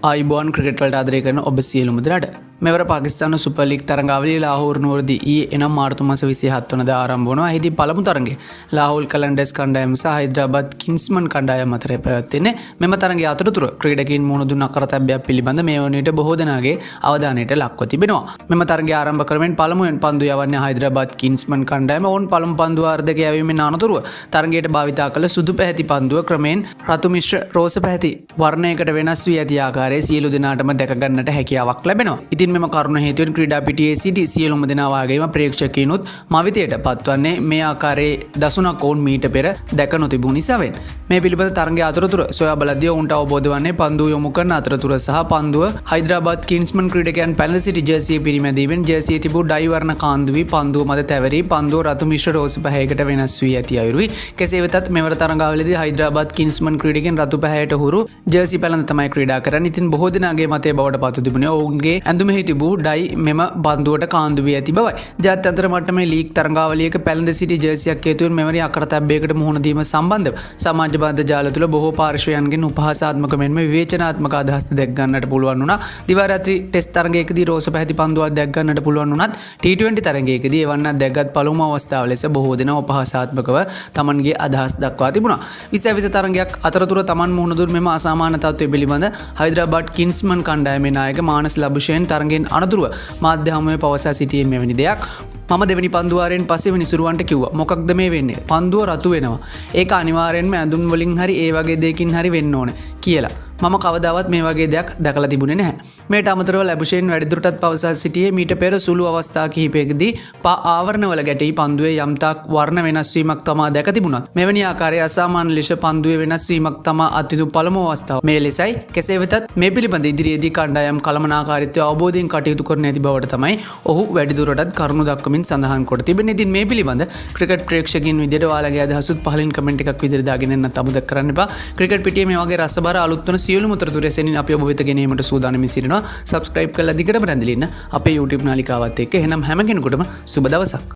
ආයිබෝන් cricket වලට ආදරය කරන ඔබ සියලුම දෙනාට මෙවර පාකිස්තාන සුපර් ලීග් තරඟාවලිය ලාහෝර් නුවරදී ඊයේ එනම් මාර්තු මාස 27 වෙනිදා ආරම්භ වුණා. එහිදී පළමු තරඟය ලාහෝල් කලන්ඩර්ස් කණ්ඩායම සහ හයිදරාබාද් කිංස්මන් කණ්ඩායම අතර පැවැත්වෙන්නේ. මෙම තරඟය අතරතුර ක්‍රීඩකයන් මුහුණ දුන් අකරතැබ්බයක් පිළිබඳ මේ වන විට බොහෝ දෙනාගේ අවධානයට ලක්ව තිබෙනවා. මෙම තරඟය ආරම්භ කරමින් පළමුවෙන් පන්දු යවන්නේ හයිදරාබාද් කිංස්මන් කණ්ඩායම. ඔවුන් පළමු පන්දු වාර්ධක යැවීමෙන් අනතුරුව තරඟයට භාවිතා කළ සුදු පැහැති පන්දුව ක්‍රමයෙන් රතු මිශ්‍ර රෝස පැහැති වර්ණයකට වෙනස් වී ඇති ආකාරයේ සියලු දෙනාටම දැක ගන්නට හැකියාවක් ලැබෙනවා. ඉතින් මෙම කරුණ හේතුවෙන් ක්‍රීඩා පිටියේ සිටි සියලුම දෙනා වාගේම ප්‍රේක්ෂකයිනුත් මවිතයට පත්වන්නේ මේ ආකාරයේ දසුණක් ඔවුන් මීට පෙර දැක නොතිබූ නිසාවෙන්. මේ පිළිබඳ තරඟය අතරතුර සොයා බලද්දී ඔවුන්ට අවබෝධ වන්නේ පන්දුව යොමු කරන අතරතුර සහ පන්දුව හයිදරාබාද් කිංස්මන් ක්‍රීඩකයන් පැලඳ සිටි ජර්සිය පිරිමැදීමෙන් ජර්සියේ තිබූ ඩයි වර්ණ කාන්දුවී පන්දුව මත තැවරී පන්දුව රතු මිශ්‍ර රෝස පැහැයකට වෙනස් වී ඇති අයුරුයි. කෙසේ වෙතත් මෙවර තරඟාවලියේදී හයිදරාබාද් කිංස්මන් ක්‍රීඩකයන් රතු පැහැයට හුරු ජර්සි පැලඳ තමයි ක්‍රීඩා කරන්නේ. ඉතින් බොහෝ දෙනාගේ මතය බවට පත් තිබුණේ ඔවුන්ගේ ඇඳුමෙහි තිබූ ඩයි මෙම පන්දුවට කාන්දු වී ඇති බවයි. ජාත්‍යන්තර මට්ටමේ ලීග් තරඟාවලියක පැලඳ සිටි ජර්සියක් හේතුවෙන් මෙවැනි අකරතැබ්බයකට මුහුණ දීම සම්බන්ධව සමාජ මාධ්‍ය ජාල තුළ බොහෝ පාර්ශ්වයන්ගෙන් උපහාසාත්මක මෙන්ම විවේචනාත්මක අදහස් දැක් ගන්නට පුළුවන් වුණා. දිවා රාත්‍රී ටෙස්ට් තරඟයකදී රෝස පැහැති පන්දුවක් දැක් ගන්නට පුළුවන් වුණත් T20 තරඟයකදී එවන්නක් දැක්ගත් පළමුම අවස්ථාව ලෙස බොහෝ දෙනා උපහාසාත්මකව තමන්ගේ අදහස් දක්වා තිබුණා. 20 තරඟයක් අතරතුර තමන් මුහුණ දුන් මෙම අසාමාන්‍ය තත්ත්වය පිළිබඳ හයිදරාබාද් කිංස්මන් කණ්ඩායමේ නායක මානස් ලබුෂේන් තරඟෙන් අනතුරුව මාධ්‍ය හමුවේ පවසා සිටියේ මෙවැනි දෙයක්. මම දෙවැනි පන්දුවාරයෙන් පස්සේ විනිසුරුවන්ට කිව්වා මොකක්ද මේ වෙන්නේ? පන්දුව රතු වෙනවා. ඒක අනිවාර්යෙන්ම ඇඳුම් වලින් හරි ඒ වගේ දෙයකින් හරි වෙන්න ඕනේ කියලා. මම කවදාවත් මේ වගේ දෙයක් දැකලා තිබුණේ නැහැ. මේට අමතරව ලැබුෂේන් වැඩිදුරටත් පවසා සිටියේ මීට පෙර සුළු අවස්ථා කිහිපයකදී පා ආවරණවල ගැටී පන්දුවේ යම්තාක් වර්ණ වෙනස් වීමක් තමා දැක තිබුණත් මෙවැනි ආකාරයේ අසාමාන්‍ය ලෙස පන්දුවේ වෙනස් වීමක් තමා අත්විඳු පළමු අවස්ථාව. මේ ලෙසයි කෙසේ වෙතත් මේ පිළිබඳ ඉදිරියේදී කණ්ඩායම් කළමනාකාරීත්වය අවබෝධයෙන් කටයුතු කරන ඇති බවට තමයි ඔහු වැඩිදුරටත් කරුණු දක්වමින් සඳහන් කොට තිබෙන්නේ. ඉතින් මේ පිළිබඳ ක්‍රිකට් ප්‍රේක්ෂකයන් විදිහට ඔයාලගේ අදහසුත් පහලින් කමෙන්ට් එකක් විදිහට දාගෙන එන්නත් අමතක කරන්න එපා. ක්‍රිකට් පිටියේ මේ වගේ රසබර අලුත් වන සියලුම උතරතුරු එසෙනින් අපි ඔබ වෙත ගෙනීමට සූදානම් සිටිනවා. සබ්ස්ක්‍රයිබ් කරලා දිගටම රැඳිලා ඉන්න අපේ YouTube නාලිකාවත් එක්ක. එහෙනම් හැම කෙනෙකුටම සුබ දවසක්.